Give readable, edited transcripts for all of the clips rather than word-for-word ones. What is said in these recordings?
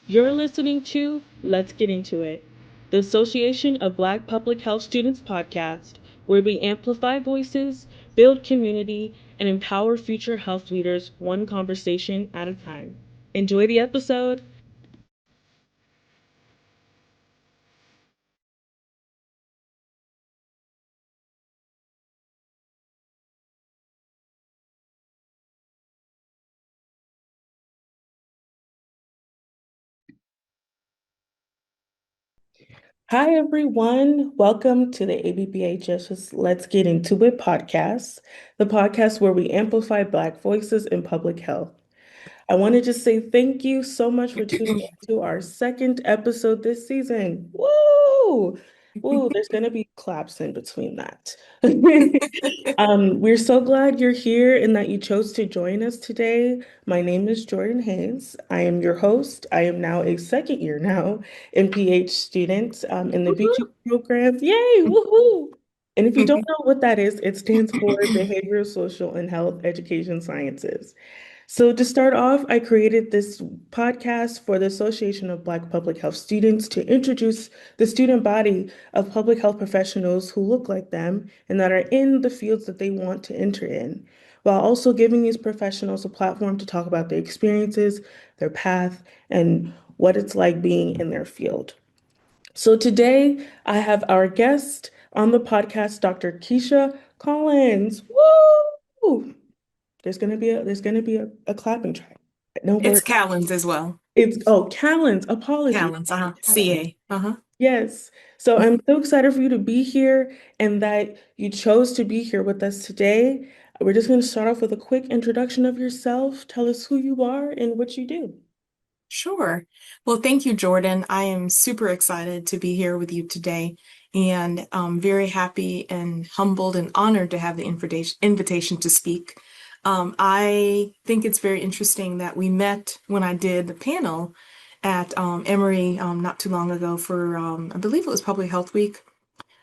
You're listening to Let's Get Into It, the Association of Black Public Health Students podcast, where we amplify voices, build community, and empower future health leaders one conversation at a time. Enjoy the episode. Hi, everyone. Welcome to the ABPHS Let's Get Into It podcast, the podcast where we amplify Black voices in public health. I want to just say thank you so much for tuning into our second episode this season. Woo! Woo, there's going to be claps in between that. We're so glad you're here and that you chose to join us today. My name is Jordan Hayes. I am your host. I am now a second year now in PH student in the BG program. Yay! Woohoo! And if you don't know what that is, it stands for Behavioral, Social, and Health Education Sciences. So, to start off, I created this podcast for the Association of Black Public Health Students to introduce the student body of public health professionals who look like them and that are in the fields that they want to enter in, while also giving these professionals a platform to talk about their experiences, their path, and what it's like being in their field. So, today I have our guest on the podcast, Dr. Keisha Collins. Woo! There's gonna be a clapping track. No It's word. Callins as well. It's Callens. Apologies. Callins, Callens. CA. Uh-huh. Yes. So I'm so excited for you to be here and that you chose to be here with us today. We're just going to start off with a quick introduction of yourself. Tell us who you are and what you do. Sure. Well, thank you, Jordan. I am super excited to be here with you today and very happy and humbled and honored to have the invitation to speak. I think it's very interesting that we met when I did the panel at Emory not too long ago for, I believe it was Public Health Week,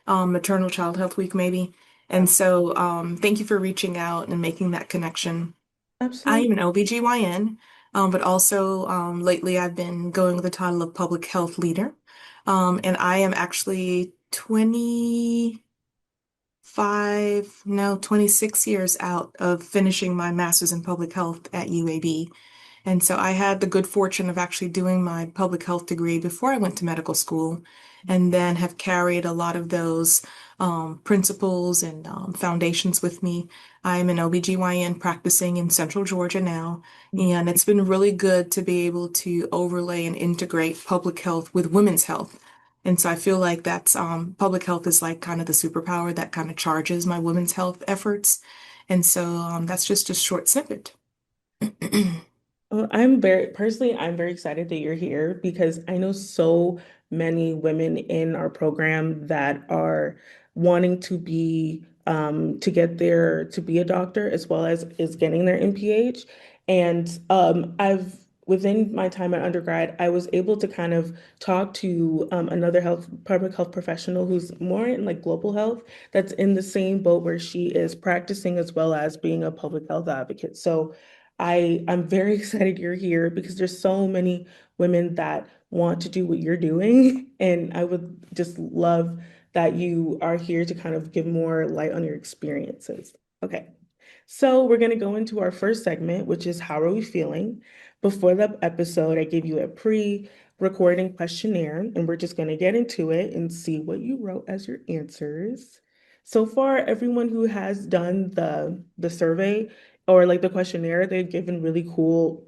Maternal Child Health Week, maybe. And so thank you for reaching out and making that connection. I Absolutely. am an OBGYN, but also lately I've been going with the title of public health leader. And I am actually 25, no, 26 years out of finishing my master's in public health at UAB. And so I had the good fortune of actually doing my public health degree before I went to medical school, and then have carried a lot of those principles and foundations with me. I'm an OBGYN practicing in Central Georgia now, and it's been really good to be able to overlay and integrate public health with women's health. And so I feel like that's public health is like kind of the superpower that kind of charges my women's health efforts. And so that's just a short snippet. Well, I'm very excited that you're here because I know so many women in our program that are wanting to be to be a doctor as well as is getting their MPH. And I've within my time at undergrad, I was able to kind of talk to another public health professional who's more in like global health that's in the same boat where she is practicing as well as being a public health advocate. So I'm very excited you're here because there's so many women that want to do what you're doing, and I would just love that you are here to kind of give more light on your experiences. Okay. So we're going to go into our first segment, which is how are we feeling? Before the episode, I gave you a pre-recording questionnaire, and we're just going to get into it and see what you wrote as your answers. So far, everyone who has done the survey or like the questionnaire, they've given really cool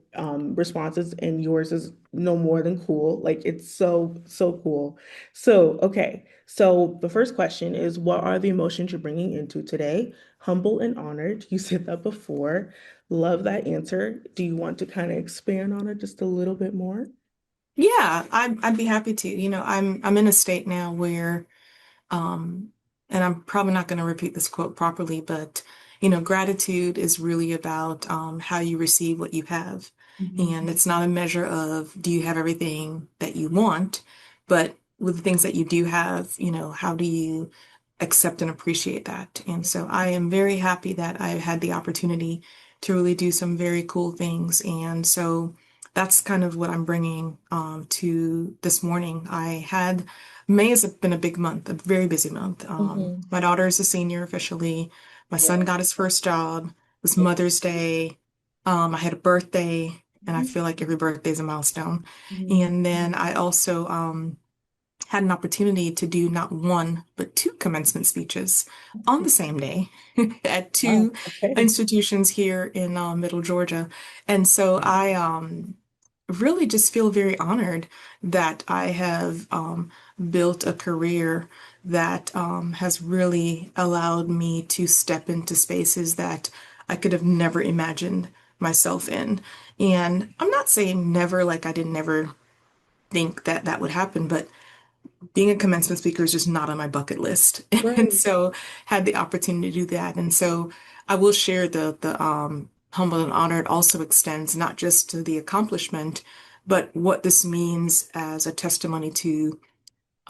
responses, and yours is no more than cool. Like it's so cool. So, okay. So the first question is, what are the emotions you're bringing into today? Humble and honored. You said that before. Love that answer. Do you want to kind of expand on it just a little bit more? Yeah, I'd be happy to. I'm in a state now where um and I'm probably not going to repeat this quote properly, but gratitude is really about how you receive what you have. Mhm. And it's not a measure of do you have everything that you want, but with the things that you do have, how do you accept and appreciate that? And so I am very happy that I had the opportunity to really do some very cool things. And so that's kind of what I'm bringing to this morning. May has been a big month, a very busy month. Hmm. My daughter is a senior officially. My son Yeah. got his first job. It was Yeah. Mother's Day. I had a birthday, and I feel like every birthday is a milestone. Mhm. And then I also had an opportunity to do not one, but two commencement speeches on the same day at Wow. two Okay. institutions here in Middle Georgia. And so I really just feel very honored that I have built a career that has really allowed me to step into spaces that I could have never imagined myself in. And I'm not saying never, like I didn't never think that that would happen, but being a commencement speaker is just not on my bucket list. And Right. so had the opportunity to do that. And so I will share the humble and honor it also extends not just to the accomplishment, but what this means as a testimony to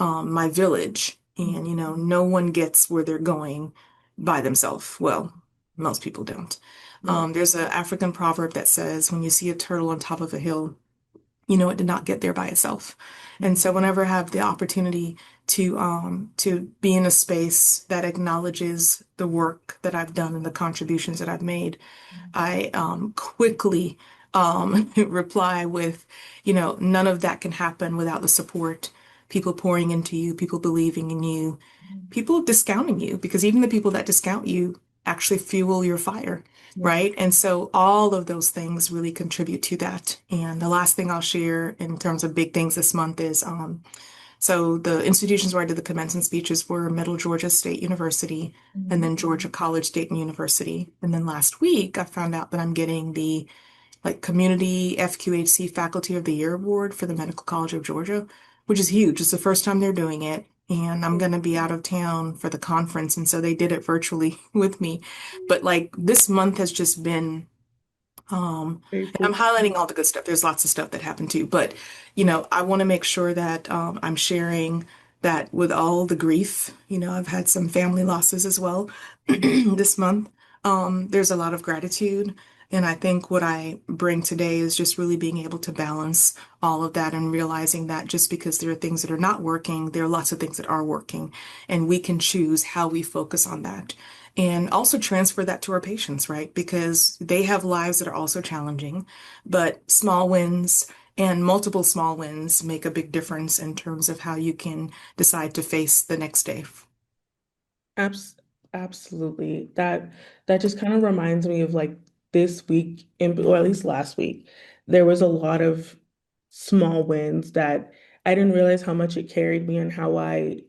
my village. And, no one gets where they're going by themselves. Well, most people don't. Right. There's an African proverb that says, when you see a turtle on top of a hill, it did not get there by itself. And so whenever I have the opportunity to be in a space that acknowledges the work that I've done and the contributions that I've made, I quickly reply with, none of that can happen without the support, people pouring into you, people believing in you, people discounting you, because even the people that discount you actually fuel your fire, Yeah. right? And so all of those things really contribute to that. And the last thing I'll share in terms of big things this month is so the institutions where I did the commencement speeches were Middle Georgia State University and Mhm. then Georgia College State and University. And then last week I found out that I'm getting the Community FQHC Faculty of the Year Award for the Medical College of Georgia, which is huge. It's the first time they're doing it. And I'm going to be out of town for the conference. And so they did it virtually with me. But this month has just been, Very and I'm cool. highlighting all the good stuff. There's lots of stuff that happened too. But, I want to make sure that I'm sharing that with all the grief. I've had some family losses as well this month. There's a lot of gratitude. And I think what I bring today is just really being able to balance all of that and realizing that just because there are things that are not working, there are lots of things that are working. And we can choose how we focus on that. And also transfer that to our patients, right? Because they have lives that are also challenging, but small wins and multiple small wins make a big difference in terms of how you can decide to face the next day. Abs Absolutely. That just kind of reminds me of like this week, or at least last week, there was a lot of small wins that I didn't realize how much it carried me and how I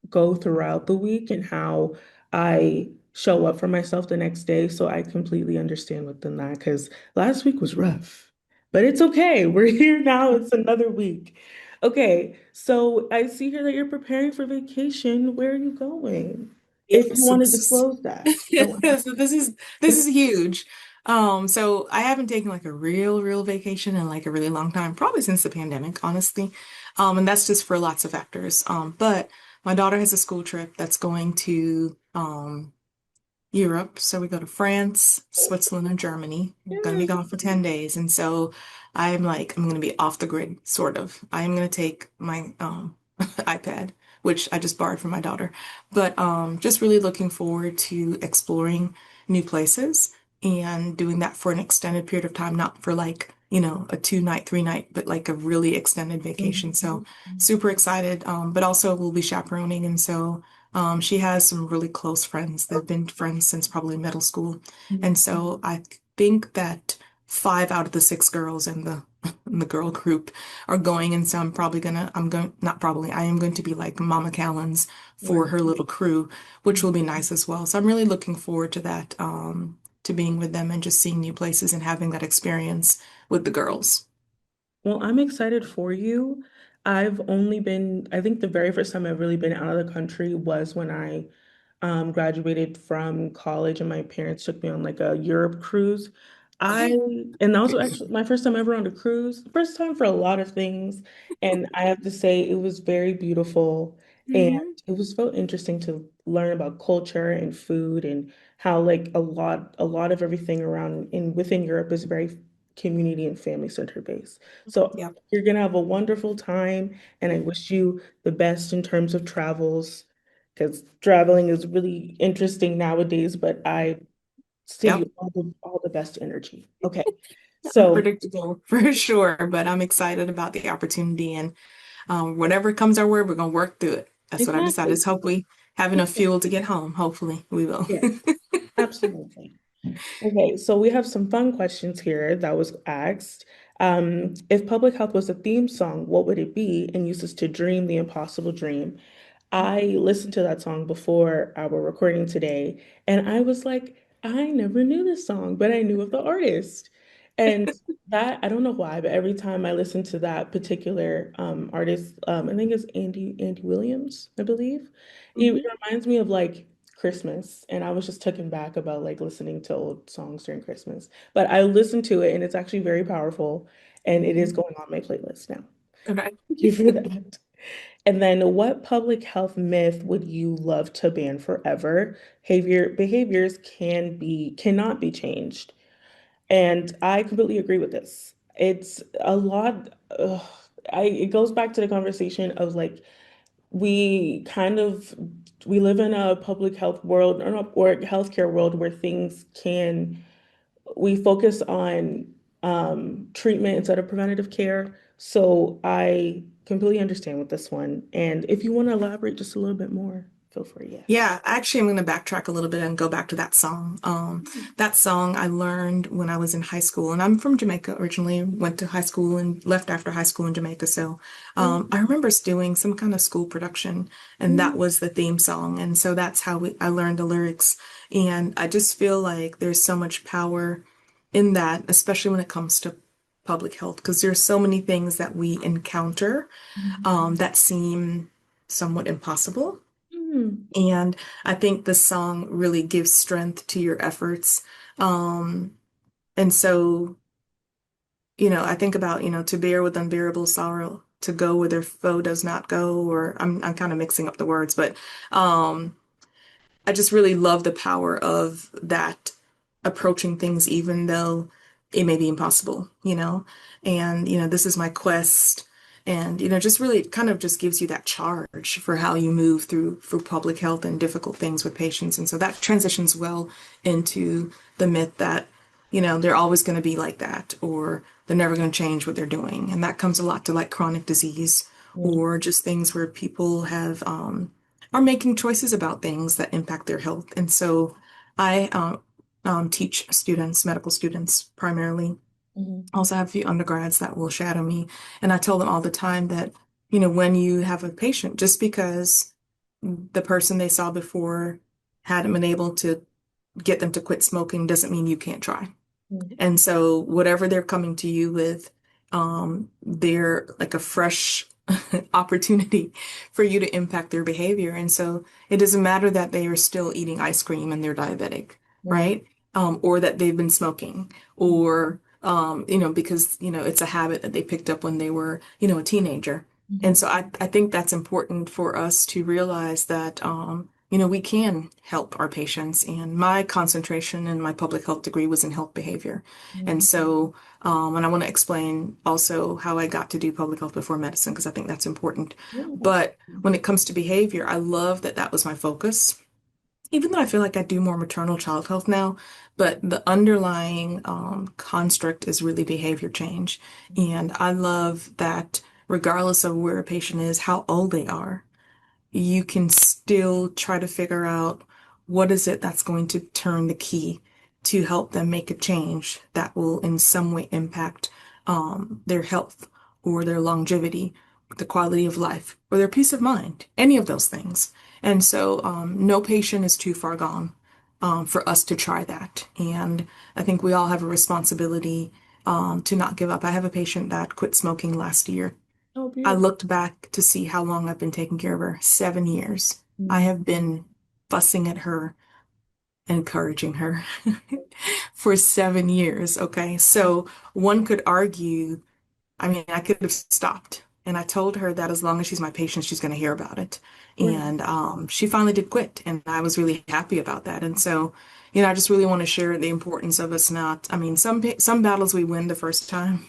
go throughout the week and how I show up for myself the next day. So I completely understand within that because last week was rough, but it's okay. We're here now. It's another week. Okay, so I see here that you're preparing for vacation. Where are you going? If Yeah, you so want to this is disclose that. Don't so this is huge. So I haven't taken a real vacation in a really long time, probably since the pandemic, honestly. And that's just for lots of factors. But my daughter has a school trip that's going to Europe. So we go to France, Switzerland, and Germany. I'm going to be Yeah. gone for 10 days. And so I'm going to be off the grid, sort of. I am going to take my iPad, which I just borrowed from my daughter. But just really looking forward to exploring new places and doing that for an extended period of time, not for a 2 night, 3 night, but like a really extended vacation. So Mhm. super excited. But also we'll be chaperoning. And so she has some really close friends. They've been friends since probably middle school. And so I think that 5 out of the 6 girls in the in the girl group are going. And so I'm going, not probably, I am going to be like Mama Callins for Right. her little crew, which will be nice as well. So I'm really looking forward to that, to being with them and just seeing new places and having that experience with the girls. Well, I'm excited for you. I think the very first time I've really been out of the country was when I graduated from college and my parents took me on like a Europe cruise. I, and that was actually my first time ever on a cruise, first time for a lot of things. And I have to say it was very beautiful and Mhm. it was so interesting to learn about culture and food and how like a lot of everything around in within Europe is very community and family center based. So Yep. you're gonna have a wonderful time, and I wish you the best in terms of travels, because traveling is really interesting nowadays, but I send Yep. you all the best energy. Okay. So Unpredictable for sure, but I'm excited about the opportunity and whatever comes our way, we're gonna work through it. That's what I've decided. exactly. Is hope we have enough fuel to get home. Hopefully, we will. Yes, absolutely. Okay, so we have some fun questions here that was asked. If public health was a theme song, what would it be? And uses to dream the impossible dream. I listened to that song before our recording today, and I was like, I never knew this song, but I knew of the artist. And that, I don't know why, but every time I listen to that particular artist, I think it's Andy Williams, I believe. It Mhm. reminds me of like Christmas, and I was just taken back about like listening to old songs during Christmas. But I listened to it, and it's actually very powerful, and it is going on my playlist now. Okay. Thank you for that. And then what public health myth would you love to ban forever? Behaviors cannot be changed. And I completely agree with this. It's a lot it goes back to the conversation of like we kind of we live in a public health world or healthcare world where things can we focus on treatment instead of preventative care. So I completely understand with this one. And if you want to elaborate just a little bit more, feel free. Yes. Yeah, actually, I'm going to backtrack a little bit and go back to that song. That song I learned when I was in high school, and I'm from Jamaica originally, went to high school and left after high school in Jamaica. So I remember us doing some kind of school production, and that Mhm. was the theme song. And so that's how I learned the lyrics. And I just feel like there's so much power in that, especially when it comes to public health, because there's so many things that we encounter that seem somewhat impossible. Mhm. And I think the song really gives strength to your efforts. Um, and so, I think about, to bear with unbearable sorrow, to go where their foe does not go, or I'm kind of mixing up the words, but um, I just really love the power of that approaching things, even though it may be impossible, and, this is my quest. And, just really kind of just gives you that charge for how you move through public health and difficult things with patients. And so that transitions well into the myth that, they're always going to be like that, or they're never going to change what they're doing. And that comes a lot to like chronic disease Mhm. or just things where people are making choices about things that impact their health. And so I teach students, medical students primarily. Mhm. I also have a few undergrads that will shadow me. And I tell them all the time that, when you have a patient, just because the person they saw before hadn't been able to get them to quit smoking doesn't mean you can't try. Mhm. And so whatever they're coming to you with, they're like a fresh opportunity for you to impact their behavior. And so it doesn't matter that they are still eating ice cream and they're diabetic, Right. right? Or that they've been smoking, or because it's a habit that they picked up when they were, a teenager. And Mhm. so I think that's important for us to realize that we can help our patients. And my concentration in my public health degree was in health behavior. And Mhm. so, and I want to explain also how I got to do public health before medicine, because I think that's important. Yeah, But absolutely. when it comes to behavior, I love that that was my focus, even though I feel like I do more maternal child health now, but the underlying construct is really behavior change. And I love that regardless of where a patient is, how old they are, you can still try to figure out what is it that's going to turn the key to help them make a change that will in some way impact their health or their longevity, the quality of life, or their peace of mind, any of those things. And so no patient is too far gone for us to try that. And I think we all have a responsibility to not give up. I have a patient that quit smoking last year. Oh, I beautiful. looked back to see how long I've been taking care of her. 7 years. I Mhm. have been fussing at her, encouraging her for 7 years. Okay. So one could argue, I mean, I could have stopped. And I told her that as long as she's my patient, she's going to hear about it. Right. And she finally did quit. And I was really happy about that. And so, I just really want to share the importance of us not, I mean, some battles we win the first time.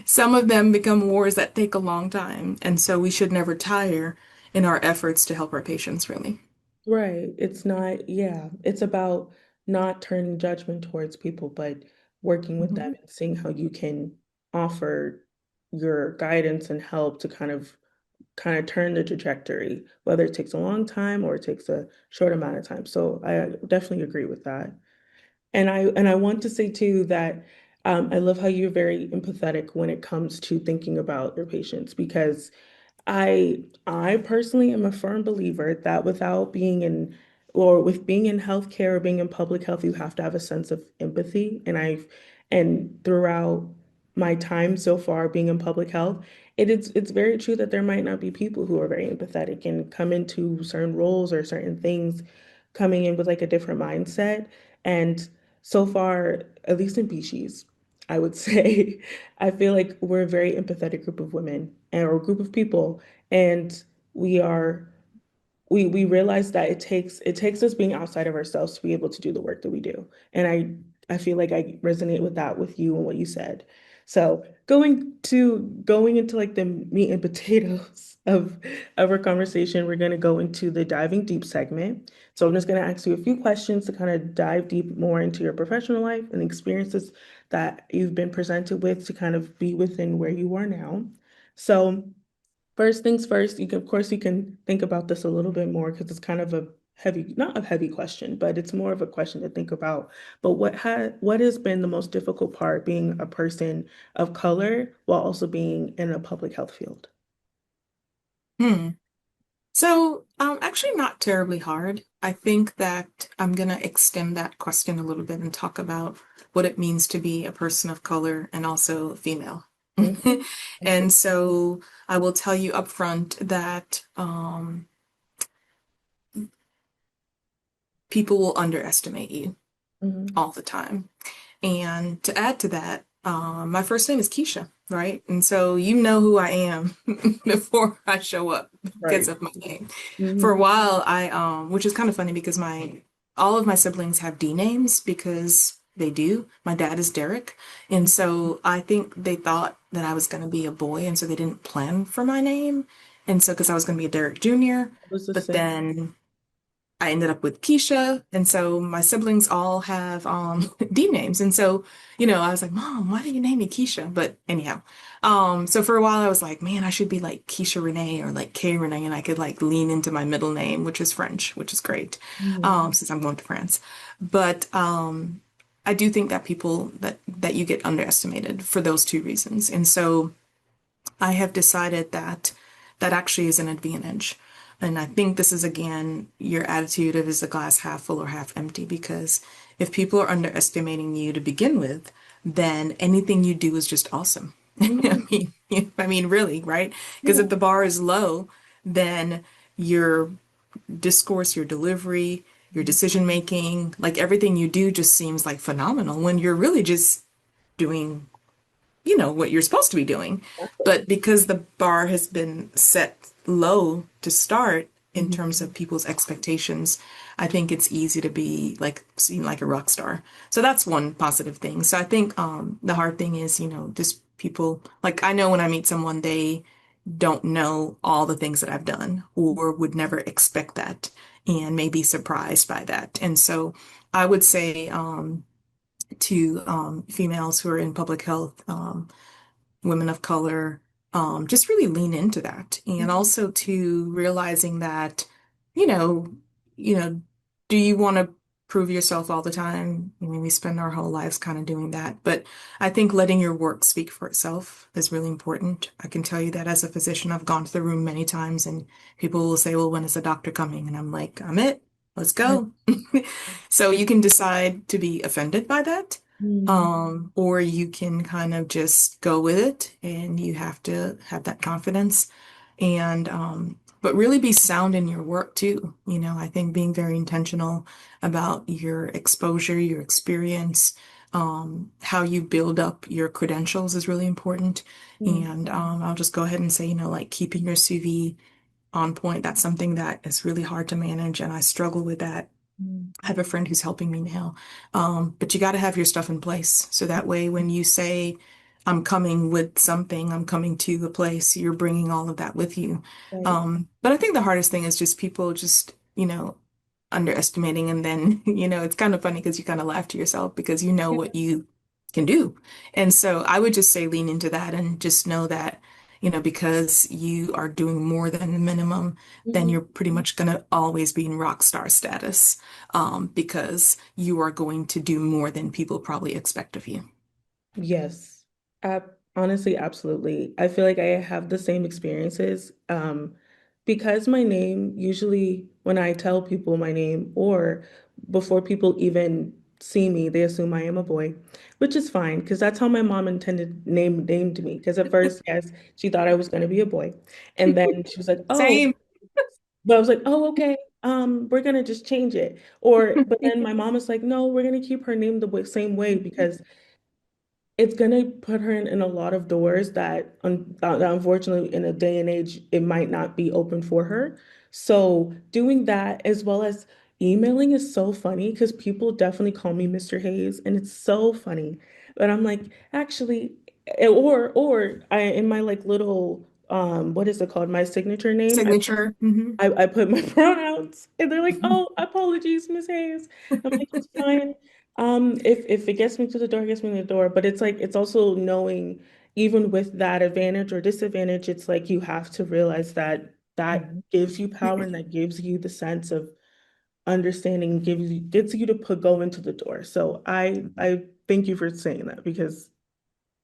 Some of them become wars that take a long time, and so we should never tire in our efforts to help our patients, really. Right. It's not, yeah, it's about not turning judgment towards people, but working with them Mhm. and seeing how you can offer your guidance and help to kind of turn the trajectory, whether it takes a long time or it takes a short amount of time. So I definitely agree with that. And I want to say too that I love how you're very empathetic when it comes to thinking about your patients because I personally am a firm believer that without being in or with being in healthcare or being in public health, you have to have a sense of empathy. And throughout my time so far being in public health, it's very true that there might not be people who are very empathetic and come into certain roles or certain things coming in with like a different mindset. And so far, at least in BShe's, I would say, I feel like we're a very empathetic group of women and or group of people, and we are we realize that it takes us being outside of ourselves to be able to do the work that we do. And I feel like I resonate with that with you and what you said. So going into like the meat and potatoes of our conversation, we're going to go into the diving deep segment. So I'm just going to ask you a few questions to kind of dive deep more into your professional life and the experiences that you've been presented with to kind of be within where you are now. So first things first, of course, you can think about this a little bit more because it's kind of a heavy, not a heavy question, but it's more of a question to think about. But what has been the most difficult part being a person of color while also being in a public health field? Hmm. So, actually not terribly hard. I think that I'm gonna extend that question a little bit and talk about what it means to be a person of color and also female. Mhm. And Absolutely. so I will tell you up front that people will underestimate you Mhm. all the time. And to add to that, my first name is Keisha, right? And so you know who I am before I show up because Right. of my name. For a Hmm. while, which is kind of funny because all of my siblings have D names because they do. My dad is Derek. And so I think they thought that I was going to be a boy. And so they didn't plan for my name. And so, because I was going to be a Derek Jr., It was the but same. then I ended up with Keisha, and so my siblings all have D names. And so, I was like, Mom, why do you name me Keisha? But anyhow, so for a while I was like, man, I should be like Keisha Renee or like Kay Renee, and I could like lean into my middle name, which is French, which is great, Mhm. since I'm going to France. But I do think that people that you get underestimated for those two reasons. And so I have decided that that actually is an advantage. And I think this is again your attitude of is the glass half full or half empty? Because if people are underestimating you to begin with, then anything you do is just awesome. I Mhm. mean, I mean, really, right? Because Yeah. if the bar is low, then your discourse, your delivery, your Mhm. decision making, like everything you do just seems like phenomenal when you're really just doing what you're supposed to be doing. Exactly. But because the bar has been set low to start in terms Mhm. of people's expectations, I think it's easy to be like seen like a rock star. So that's one positive thing. So I think the hard thing is, just people like I know when I meet someone, they don't know all the things that I've done or would never expect that and may be surprised by that. And so I would say to females who are in public health, women of color, just really lean into that. And Mhm. also to realizing that, you know, you know, do you want to prove yourself all the time? I mean, we spend our whole lives kind of doing that. But I think letting your work speak for itself is really important. I can tell you that as a physician, I've gone to the room many times and people will say, well, when is the doctor coming? And I'm like, I'm it. Let's go. So you can decide to be offended by that, Mhm. or you can kind of just go with it and you have to have that confidence and but really be sound in your work too. I think being very intentional about your exposure, your experience, how you build up your credentials is really important. Mhm. And I'll just go ahead and say, like keeping your CV on point, that's something that is really hard to manage and I struggle with that Mm. I have a friend who's helping me now. But you got to have your stuff in place. So that way, when you say, I'm coming with something, I'm coming to the place, you're bringing all of that with you. Right. But I think the hardest thing is just people just, underestimating. And then, it's kind of funny because you kind of laugh to yourself because you know what you can do. And so I would just say lean into that and just know that, because you are doing more than the minimum, then Mhm. you're pretty much going to always be in rock star status, because you are going to do more than people probably expect of you. Yes. Honestly, absolutely. I feel like I have the same experiences. Because my name, usually when I tell people my name or before people even see me, they assume I am a boy, which is fine because that's how my mom intended named me. Because at first, yes, she thought I was going to be a boy. And then she was like, "Oh," Same. but I was like, "Oh, okay. We're gonna just change it." Or, but then my mom was like, "No, we're gonna keep her name the same way because it's gonna put her in a lot of doors that unfortunately in a day and age it might not be open for her. So doing that as well as emailing is so funny because people definitely call me Mr. Hayes and it's so funny. But I'm like, actually, or I in my like little what is it called? My signature name. Signature. Hmm. I put my pronouns and they're like, oh, apologies, Miss Hayes. I'm like, it's fine. If it gets me to the door, it gets me to the door. But it's like it's also knowing even with that advantage or disadvantage, it's like you have to realize that that gives you power and that gives you the sense of understanding, gets you to go into the door. So I thank you for saying that because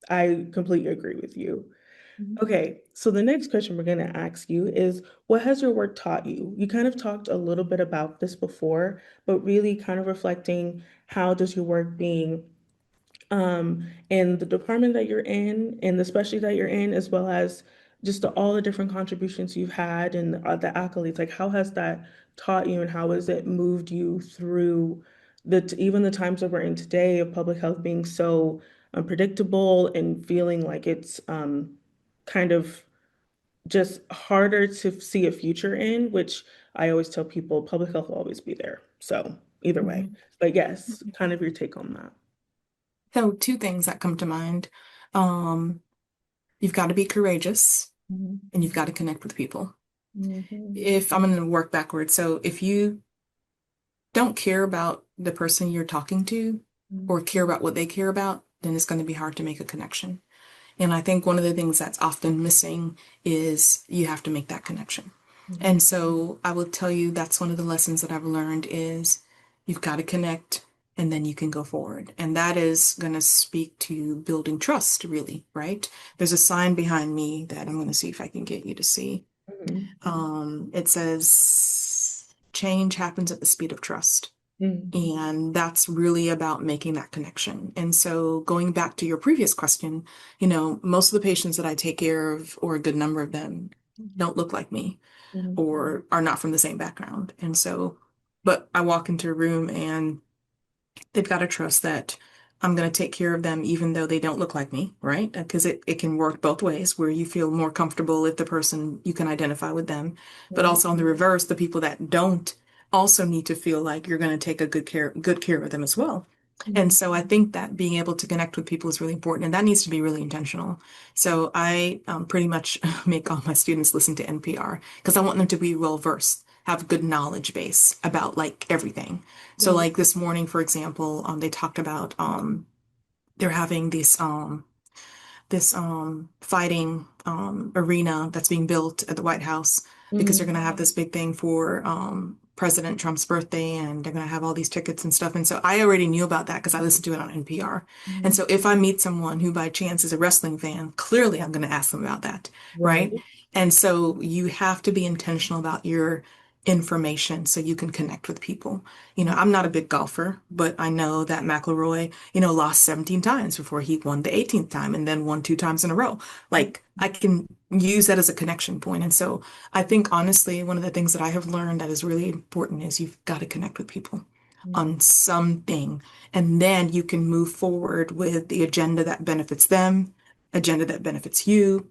I completely agree with you. Okay, so the next question we're going to ask you is what has your work taught you? You kind of talked a little bit about this before, but really kind of reflecting how does your work being in the department that you're in and the specialty that you're in, as well as just all the different contributions you've had and the accolades, like how has that taught you and how has it moved you through even the times that we're in today of public health being so unpredictable and feeling like it's kind of just harder to see a future in, which I always tell people public health will always be there. So either way. Hmm. But yes, kind of your take on that. So two things that come to mind. Um, you've got to be courageous Mhm. and you've got to connect with people. Mhm. If I'm going to work backwards, so if you don't care about the person you're talking to or care about what they care about, then it's going to be hard to make a connection. And I think one of the things that's often missing is you have to make that connection. Mhm. And so I will tell you that's one of the lessons that I've learned is you've got to connect and then you can go forward. And that is going to speak to building trust, really, right? There's a sign behind me that I'm going to see if I can get you to see. Mhm. It says change happens at the speed of trust. Mhm. And that's really about making that connection. And so going back to your previous question, most of the patients that I take care of, or a good number of them, don't look like me Mhm. or are not from the same background. And so, but I walk into a room and they've got to trust that I'm going to take care of them even though they don't look like me, right? Because it can work both ways where you feel more comfortable if the person you can identify with them. But Mhm. also on the reverse, the people that don't also need to feel like you're going to take a good care of them as well. And Mhm. so I think that being able to connect with people is really important, and that needs to be really intentional. So I pretty much make all my students listen to NPR because I want them to be well versed, have good knowledge base about like everything. So Mhm. like this morning, for example, they talked about they're having this fighting arena that's being built at the White House because they're Mhm. going to have this big thing for President Trump's birthday and they're going to have all these tickets and stuff. And so I already knew about that because I listened to it on NPR. And Mhm. so if I meet someone who by chance is a wrestling fan, clearly I'm going to ask them about that, right? Right. And so you have to be intentional about your information so you can connect with people. I'm not a big golfer, but I know that McIlroy, lost 17 times before he won the 18th time and then won two times in a row. Like I can use that as a connection point. And so I think honestly, one of the things that I have learned that is really important is you've got to connect with people Mhm. on something. And then you can move forward with the agenda that benefits them, agenda that benefits you.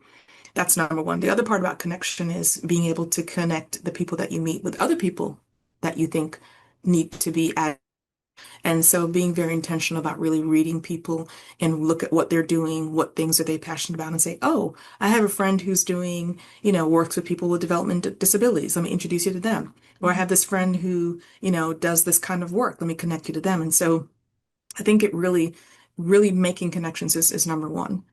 That's number one. The other part about connection is being able to connect the people that you meet with other people that you think need to be at. And so being very intentional about really reading people and look at what they're doing, what things are they passionate about, and say, oh, I have a friend who's doing, works with people with development disabilities. Let me introduce you to them. Or I have this friend who, does this kind of work. Let me connect you to them. And so I think it really, really making connections is number one.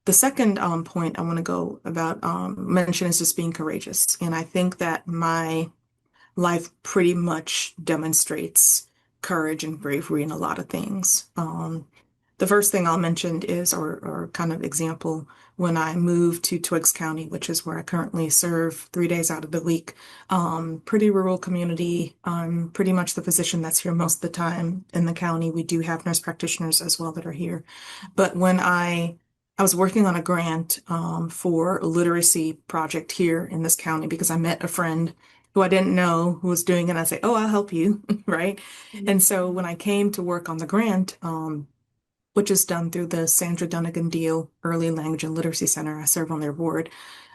The second point I want to go about mention is just being courageous. And I think that my life pretty much demonstrates courage and bravery in a lot of things. The first thing I'll mention is, or kind of example, when I moved to Twiggs County, which is where I currently serve 3 days out of the week, pretty rural community. I'm pretty much the physician that's here most of the time in the county. We do have nurse practitioners as well that are here. But when I was working on a grant for a literacy project here in this county because I met a friend who I didn't know who was doing it. And I say, oh, I'll help you, right? And so when I came to work on the grant, which is done through the Sandra Dunnigan Deal Early Language and Literacy Center. I serve on their board.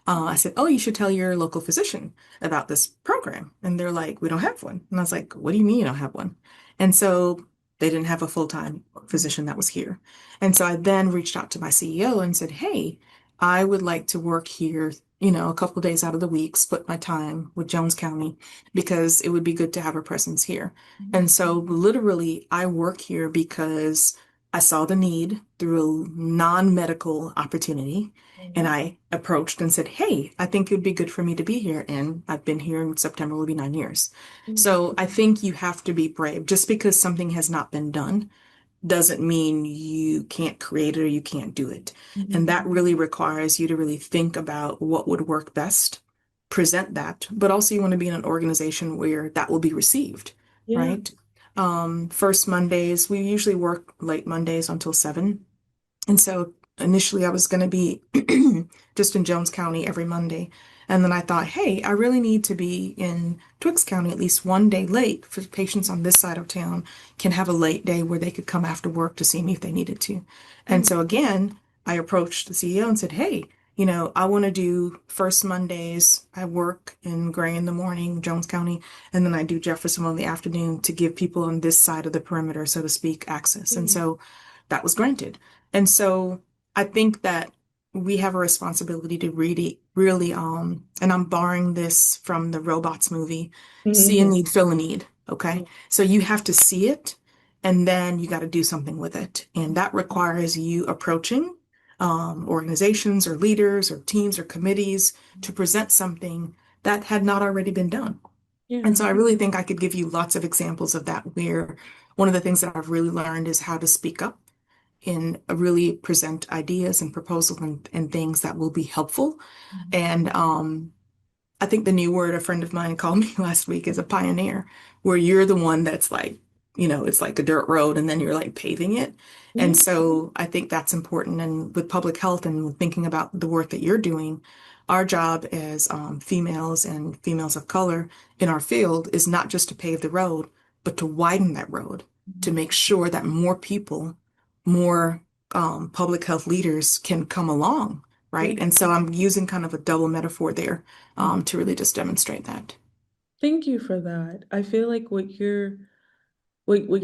I said, oh, you should tell your local physician about this program. And they're like, we don't have one. And I was like, what do you mean you don't have one? And so they didn't have a full-time physician that was here. And so I then reached out to my CEO and said, hey, I would like to work here, a couple of days out of the week, split my time with Jones County because it would be good to have a presence here. And so literally I work here because I saw the need through a non-medical opportunity, and I approached and said, hey, I think it would be good for me to be here. And I've been here in September will be 9 years. So I think you have to be brave. Just because something has not been done doesn't mean you can't create it or you can't do it. And that really requires you to really think about what would work best, present that, but also you want to be in an organization where that will be received, Yeah. right? First Mondays, we usually work late Mondays until 7. And so initially I was going to be just in Jones County every Monday. And then I thought, hey, I really need to be in Twiggs County at least one day late for patients on this side of town can have a late day where they could come after work to see me if they needed to. And so again, I approached the CEO and said, hey, I want to do first Mondays. I work in Gray in the morning, Jones County, and then I do Jefferson in the afternoon to give people on this side of the perimeter, so to speak, access. And so that was granted. And so I think that we have a responsibility to really, and I'm borrowing this from the robots movie, see a Mhm. need, fill a need. Okay. So you have to see it and then you got to do something with it. And that requires you approaching organizations or leaders or teams or committees to present something that had not already been done. And Yeah. so I really think I could give you lots of examples of that where one of the things that I've really learned is how to speak up and really present ideas and proposals and things that will be helpful. And I think the new word a friend of mine called me last week is a pioneer, where you're the one that's like, it's like a dirt road and then you're like paving it. And Yeah. so I think that's important. And with public health and thinking about the work that you're doing, our job as females and females of color in our field is not just to pave the road, but to widen that road to make sure that more people, more public health leaders can come along, right? Yeah. And so I'm using kind of a double metaphor there to really just demonstrate that. Thank you for that. I feel like what you're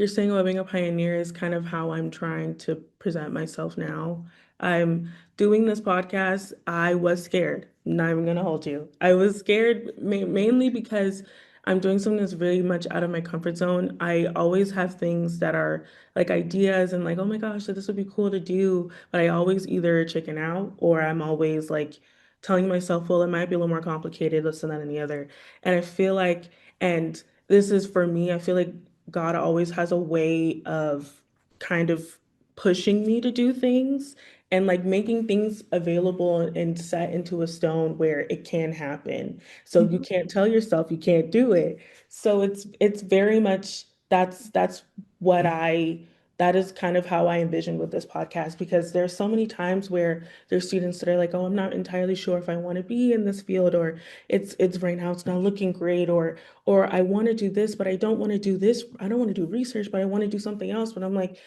saying about being a pioneer is kind of how I'm trying to present myself now. I'm doing this podcast. I was scared. Not even gonna hold you. I was scared mainly because I'm doing something that's very much out of my comfort zone. I always have things that are like ideas and like, oh my gosh, this would be cool to do. But I always either chicken out or I'm always like telling myself, well, it might be a little more complicated, this and that and the other. And I feel like, and this is for me, I feel like God always has a way of kind of pushing me to do things and like making things available and set into a stone where it can happen. So you can't tell yourself you can't do it. So it's very much that's what I that is kind of how I envision with this podcast because there's so many times where there's students that are like, oh, I'm not entirely sure if I want to be in this field or it's right now it's not looking great or I want to do this, but I don't want to do this. I don't want to do research, but I want to do something else. But I'm like,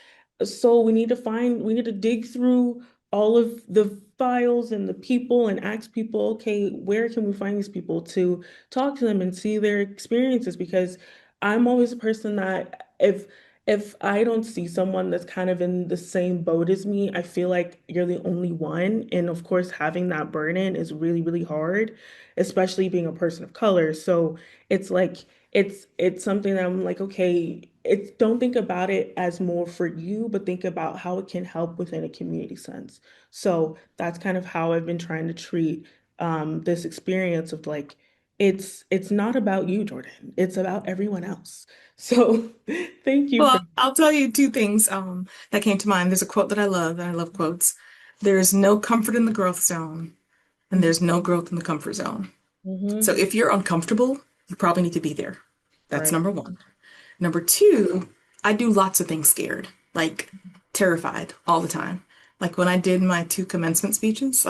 so we need to dig through all of the files and the people and ask people, okay, where can we find these people to talk to them and see their experiences? Because I'm always a person that if I don't see someone that's kind of in the same boat as me, I feel like you're the only one. And of course, having that burden is really, really hard, especially being a person of color. So it's like it's something that I'm like, okay, it's don't think about it as more for you, but think about how it can help within a community sense. So that's kind of how I've been trying to treat this experience of like it's not about you, Jordan. It's about everyone else. So thank you for Well, I'll tell you two things that came to mind. There's a quote that I love, and I love quotes. There's no comfort in the growth zone, and Mhm. there's no growth in the comfort zone. So Mhm. if you're uncomfortable, you probably need to be there. That's Right. number one. Number two, I do lots of things scared, like terrified all the time. Like when I did my two commencement speeches,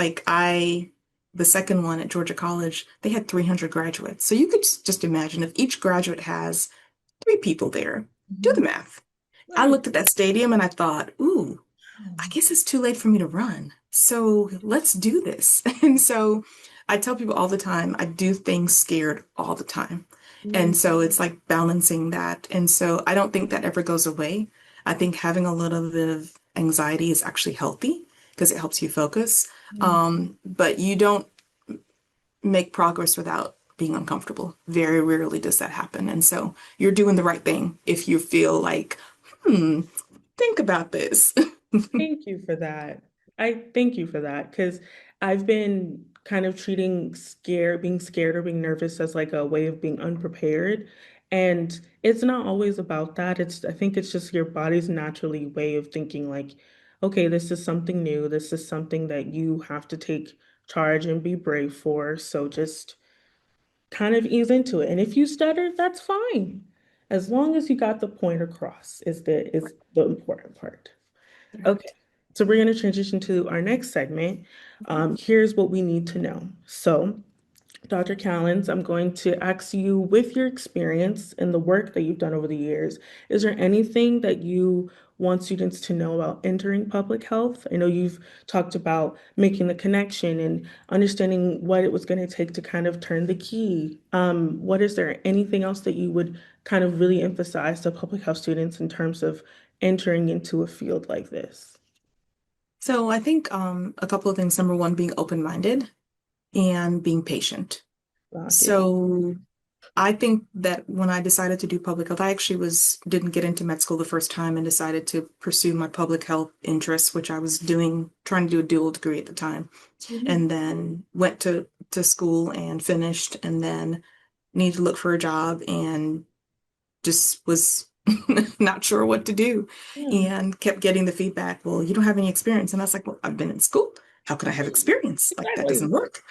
the second one at Georgia College, they had 300 graduates. So you could just imagine if each graduate has three people there, do the Mhm. math. I Right. looked at that stadium and I thought, ooh, I Wow. guess it's too late for me to run. So let's do this. And so I tell people all the time, I do things scared all the time. Mhm. And so it's like balancing that. And so I don't think that ever goes away. I think having a little bit of anxiety is actually healthy because it helps you focus. Mhm. But you don't make progress without being uncomfortable. Very rarely does that happen. And so you're doing the right thing if you feel like, hmm, think about this. Thank you for that. I thank you for that because I've been kind of treating being scared or being nervous as like a way of being unprepared. And it's not always about that. I think it's just your body's naturally way of thinking like, okay, this is something new. This is something that you have to take charge and be brave for. So just kind of ease into it. And if you stutter, that's fine. As long as you got the point across is the important part. Okay, Right. so we're going to transition to our next segment. Here's what we need to know. So, Dr. Callens, I'm going to ask you, with your experience and the work that you've done over the years, is there anything that you want students to know about entering public health? I know you've talked about making the connection and understanding what it was going to take to kind of turn the key. What is there anything else that you would kind of really emphasize to public health students in terms of entering into a field like this? So I think a couple of things. Number one, being open-minded and being patient. Lock it. So I think that when I decided to do public health, I actually was didn't get into med school the first time and decided to pursue my public health interests, which I was doing, trying to do a dual degree at the time, Mhm. and then went to school and finished, and then needed to look for a job and just was not sure what to do Yeah, and kept getting the feedback, well, you don't have any experience. And I was like, well, I've been in school. How could I have experience? Like that exactly. doesn't work.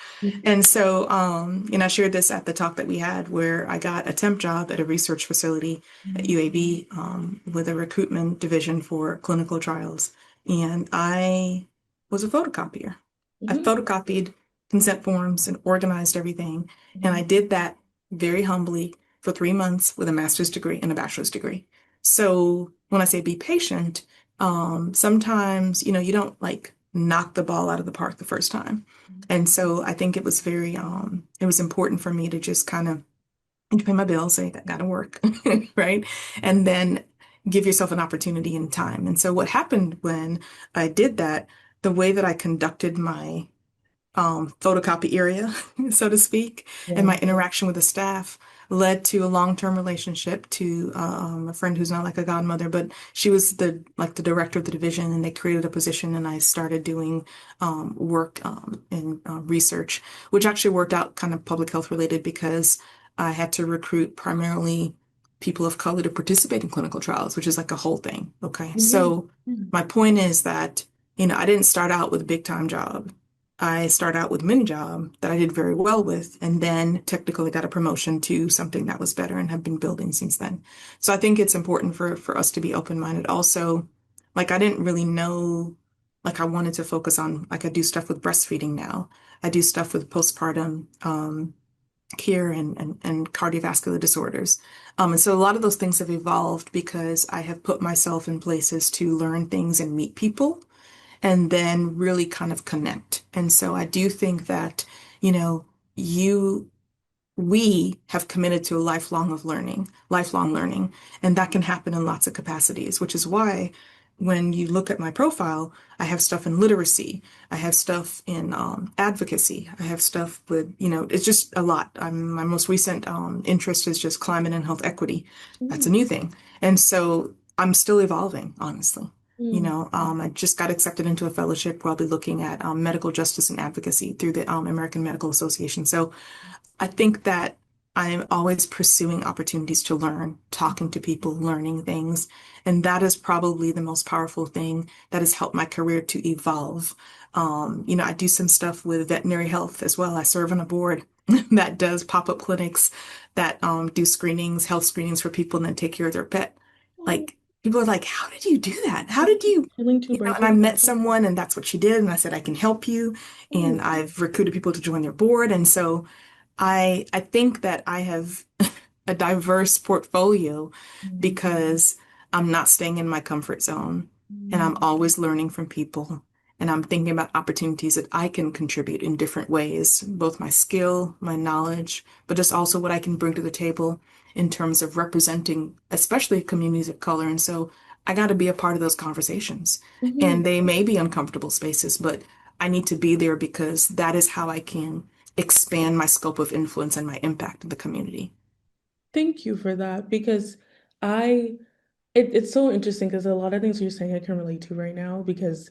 And so, I shared this at the talk that we had where I got a temp job at a research facility at Mhm. UAB with a recruitment division for clinical trials. And I was a photocopier. I Mhm. photocopied consent forms and organized everything. And I Mhm. did that very humbly for 3 months with a master's degree and a bachelor's degree. So when I say be patient, sometimes, you don't like knock the ball out of the park the first time. And so I think it was important for me to just kind of pay my bills, say that gotta work, right? And then give yourself an opportunity and time. And so what happened when I did that, the way that I conducted my photocopy area, so to speak, and Yeah. my interaction with the staff led to a long-term relationship to a friend who's not like a godmother, but she was the director of the division, and they created a position, and I started doing work in research, which actually worked out kind of public health related because I had to recruit primarily people of color to participate in clinical trials, which is like a whole thing. Okay, Mhm. so my point is that I didn't start out with a big time job. I started out with a mini job that I did very well with, and then technically got a promotion to something that was better and have been building since then. So I think it's important for us to be open-minded. Also, like I didn't really know, like I wanted to focus on, like I do stuff with breastfeeding now. I do stuff with postpartum care and cardiovascular disorders. And so a lot of those things have evolved because I have put myself in places to learn things and meet people and then really kind of connect. And so I do think that, you know, you we have committed to a lifelong learning, and that can happen in lots of capacities, which is why when you look at my profile, I have stuff in literacy, I have stuff in advocacy, I have stuff with, it's just a lot. My most recent interest is just climate and health equity. That's a Mm, new thing. And so I'm still evolving, honestly. mm, I just got accepted into a fellowship where I'll be looking at medical justice and advocacy through the American Medical Association. So I think that I'm always pursuing opportunities to learn, talking to people, learning things. And that is probably the most powerful thing that has helped my career to evolve. I do some stuff with veterinary health as well. I serve on a board that does pop-up clinics that do screenings, health screenings for people and then take care of their pet. oh, Like, people are like, how did you do that? How did you? willing to And break I it met down. someone and that's what she did. And I said, I can help you. And Mm, I've recruited people to join their board. And so I think that I have a diverse portfolio mm, because I'm not staying in my comfort zone and I'm mm. always learning from people and I'm thinking about opportunities that I can contribute in different ways, both my skill, my knowledge, but just also what I can bring to the table in terms of representing, especially communities of color. And so I got to be a part of those conversations. Mhm. And they may be uncomfortable spaces, but I need to be there because that is how I can expand my scope of influence and my impact in the community. Thank you for that because I it's so interesting because a lot of things you're saying I can relate to right now because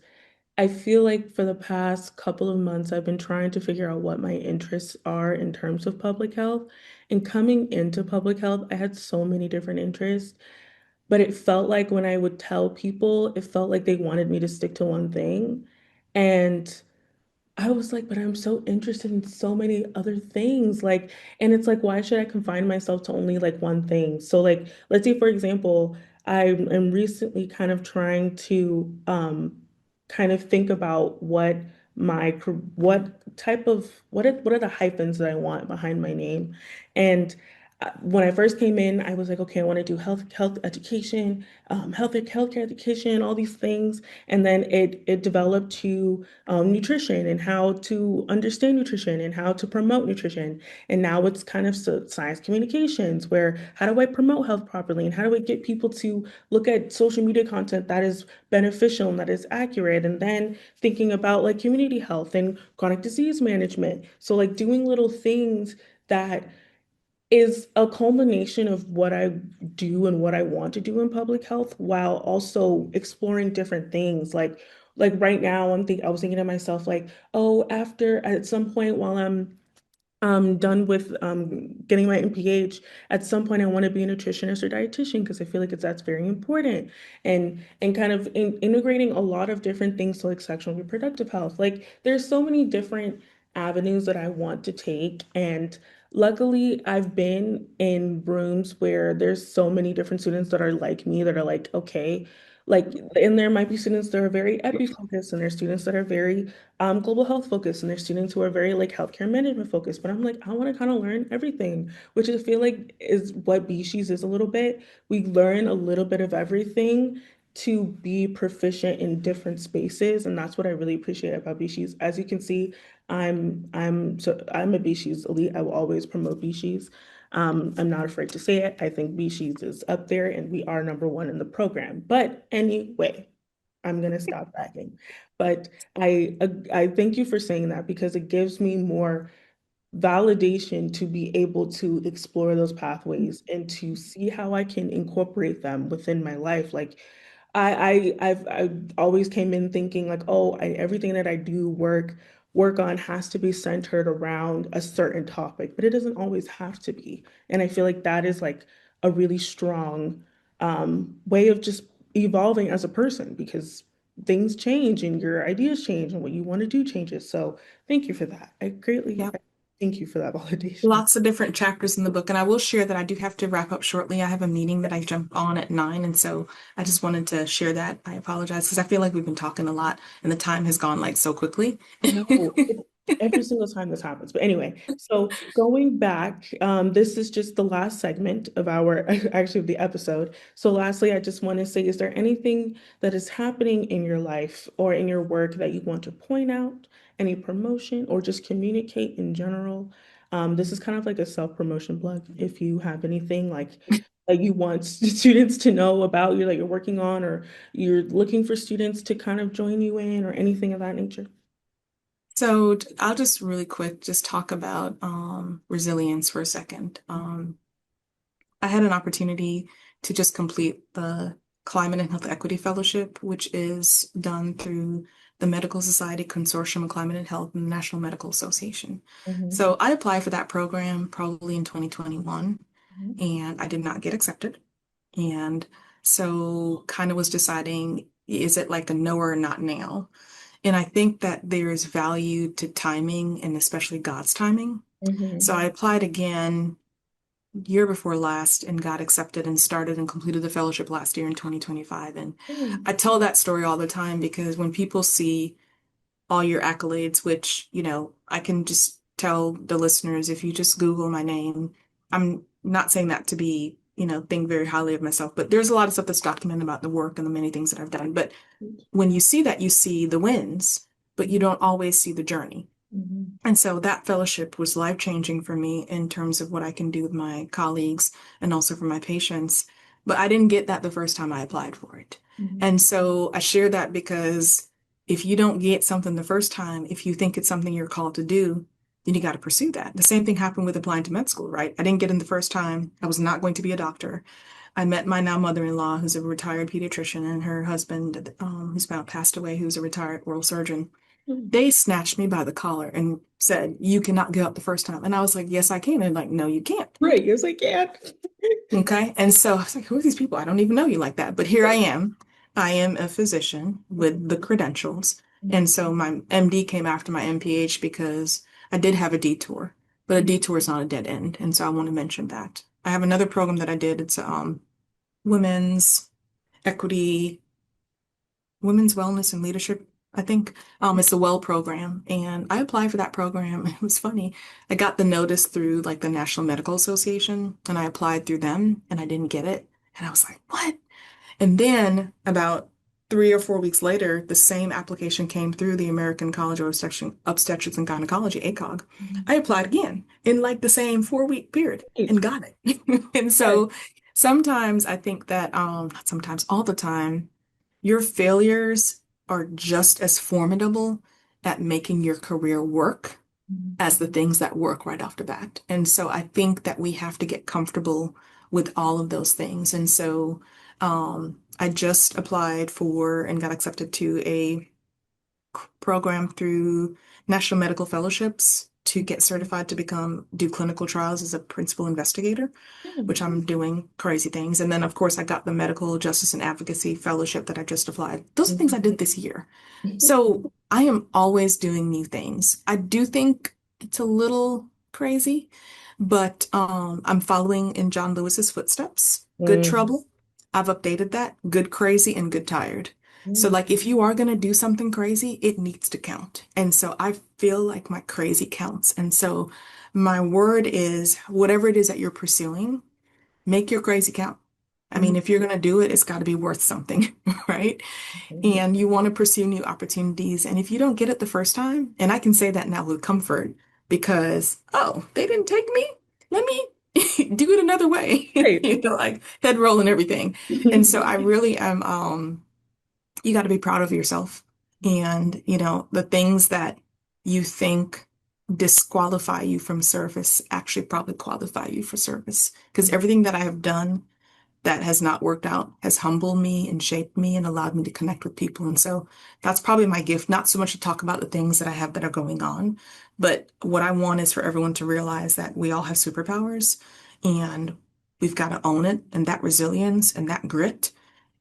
I feel like for the past couple of months I've been trying to figure out what my interests are in terms of public health. And coming into public health, I had so many different interests, but it felt like when I would tell people, it felt like they wanted me to stick to one thing. And I was like, but I'm so interested in so many other things. Like, and it's like, why should I confine myself to only like one thing? So, like, let's say, for example, I am recently kind of trying to kind of think about what type of what are the hyphens that I want behind my name. And when I first came in, I was like, okay, I want to do health education, healthcare education, all these things. And then it developed to nutrition and how to understand nutrition and how to promote nutrition. And now it's kind of science communications, where how do I promote health properly and how do I get people to look at social media content that is beneficial and that is accurate? And then thinking about like community health and chronic disease management. So like doing little things that is a culmination of what I do and what I want to do in public health while also exploring different things. Like right now I was thinking to myself like, oh, after at some point while I'm done with getting my MPH. At some point, I want to be a nutritionist or dietitian because I feel like that's very important, and kind of integrating a lot of different things to like sexual and reproductive health. Like there's so many different avenues that I want to take, and luckily, I've been in rooms where there's so many different students that are like me that are like, okay. Like, and there might be students that are very epi focused, and there's students that are very global health focused, and there's students who are very like healthcare management focused. But I'm like, I want to kind of learn everything, which I feel like is what BShe's is a little bit. We learn a little bit of everything to be proficient in different spaces, and that's what I really appreciate about BShe's. As you can see, I'm a BShe's elite. I will always promote BShe's. I'm not afraid to say it. I think BShe's is up there, and we are number one in the program. But anyway. I'm gonna stop bragging. But I thank you for saying that because it gives me more validation to be able to explore those pathways and to see how I can incorporate them within my life. Like I always came in thinking like, oh, everything that I do work on has to be centered around a certain topic, but it doesn't always have to be. And I feel like that is like a really strong way of just evolving as a person because things change and your ideas change and what you want to do changes. So thank you for that. Yep. Thank you for that validation. Lots of different chapters in the book. And I will share that I do have to wrap up shortly. I have a meeting that I jump on at 9. And so I just wanted to share that. I apologize because I feel like we've been talking a lot and the time has gone like so quickly. No, every single time this happens. But anyway, so going back, this is just the last segment of our actually of the episode. So lastly, I just want to say, is there anything that is happening in your life or in your work that you want to point out, any promotion or just communicate in general? This is kind of like a self-promotion plug. If you have anything like you want students to know about you, like you're working on, or you're looking for students to kind of join you in, or anything of that nature. So I'll just really quick just talk about resilience for a second. I had an opportunity to just complete the Climate and Health Equity Fellowship, which is done through the Medical Society Consortium of Climate and Health and the National Medical Association. Mhm. So I applied for that program probably in 2021, Mhm. and I did not get accepted. And so kind of was deciding, is it like a no or not now? And I think that there's value to timing and especially God's timing. So Mhm. I applied again year before last and got accepted and started and completed the fellowship last year in 2025. And Mhm. I tell that story all the time because when people see all your accolades, which, I can just tell the listeners if you just Google my name, I'm not saying that to be, think very highly of myself, but there's a lot of stuff that's documented about the work and the many things that I've done. But when you see that, you see the wins, but you don't always see the journey. Mhm. And so that fellowship was life-changing for me in terms of what I can do with my colleagues and also for my patients. But I didn't get that the first time I applied for it. Mhm. And so I share that because if you don't get something the first time, if you think it's something you're called to do, then you got to pursue that. The same thing happened with applying to med school, right? I didn't get in the first time. I was not going to be a doctor. I met my now mother-in-law, who's a retired pediatrician, and her husband, who's now passed away, who's a retired oral surgeon. Mhm. They snatched me by the collar and said, "You cannot get up the first time." And I was like, "Yes, I can." And like, "No, you can't." Right. Yes, I can. Okay. And so I was like, "Who are these people? I don't even know you like that." But here I am. I am a physician with the credentials. And so my MD came after my MPH because I did have a detour, but a detour is not a dead end. And so I want to mention that. I have another program that I did. It's women's equity women's wellness and leadership, I think. It's a well program. And I applied for that program. It was funny. I got the notice through like the National Medical Association and I applied through them and I didn't get it. And I was like, what? And then about 3 or 4 weeks later, the same application came through the American College of Obstetrics and Gynecology, ACOG. I applied again in like the same 4 week period Right. and got it. And Yes. so sometimes I think that, not sometimes, all the time, your failures are just as formidable at making your career work as the things that work right off the bat. And so I think that we have to get comfortable with all of those things. And so I just applied for and got accepted to a program through National Medical Fellowships to get certified to do clinical trials as a principal investigator, Yeah. which I'm doing crazy things. And then, of course, I got the Medical Justice and Advocacy Fellowship that I just applied. Those are things I did this year. So I am always doing new things. I do think it's a little crazy, but I'm following in John Lewis's footsteps. Good Mhm. trouble. I've updated that. Good crazy and good tired. So Mhm. like if you are going to do something crazy, it needs to count. And so I feel like my crazy counts. And so my word is whatever it is that you're pursuing, make your crazy count. I mean, Mhm. if you're going to do it, it's got to be worth something, right? Mhm. And you want to pursue new opportunities. And if you don't get it the first time, and I can say that now with comfort because, oh, they didn't take me. Let me do it another way, Right. like head roll and everything. And so I really am, you got to be proud of yourself. And, the things that you think disqualify you from service actually probably qualify you for service. Because everything that I have done that has not worked out has humbled me and shaped me and allowed me to connect with people. And so that's probably my gift, not so much to talk about the things that I have that are going on, but what I want is for everyone to realize that we all have superpowers and we've got to own it. And that resilience and that grit,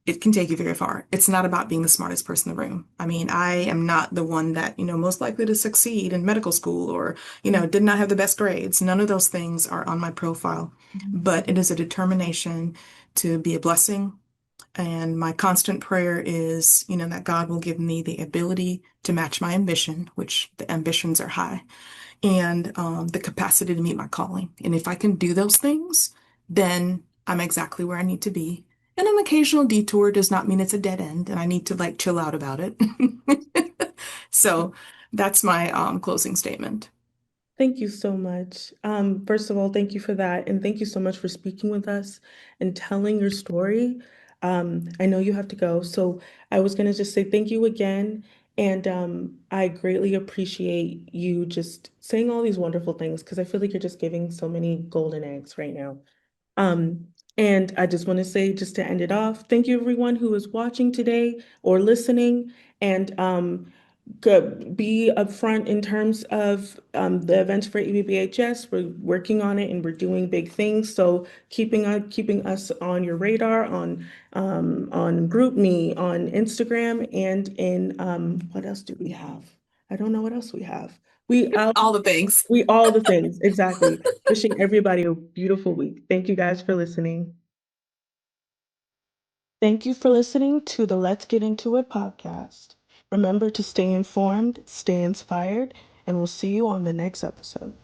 it can take you very far. It's not about being the smartest person in the room. I mean, I am not the one that, most likely to succeed in medical school or, did not have the best grades. None of those things are on my profile, but it is a determination to be a blessing. And my constant prayer is, that God will give me the ability to match my ambition, which the ambitions are high, and the capacity to meet my calling. And if I can do those things, then I'm exactly where I need to be. And an occasional detour does not mean it's a dead end, and I need to like chill out about it. So that's my closing statement. Thank you so much. First of all, thank you for that. And thank you so much for speaking with us and telling your story. I know you have to go. So I was going to just say thank you again. And I greatly appreciate you just saying all these wonderful things because I feel like you're just giving so many golden eggs right now. Um, and I just want to say, just to end it off, thank you everyone who is watching today or listening. And be upfront in terms of the events for ABPHS. We're working on it and we're doing big things. So keeping us on your radar on GroupMe, on Instagram, and in what else do we have? I don't know what else we have. We All the things. we all the things exactly. Wishing everybody a beautiful week. Thank you guys for listening. Thank you for listening to the Let's Get Into It podcast. Remember to stay informed, stay inspired, and we'll see you on the next episode.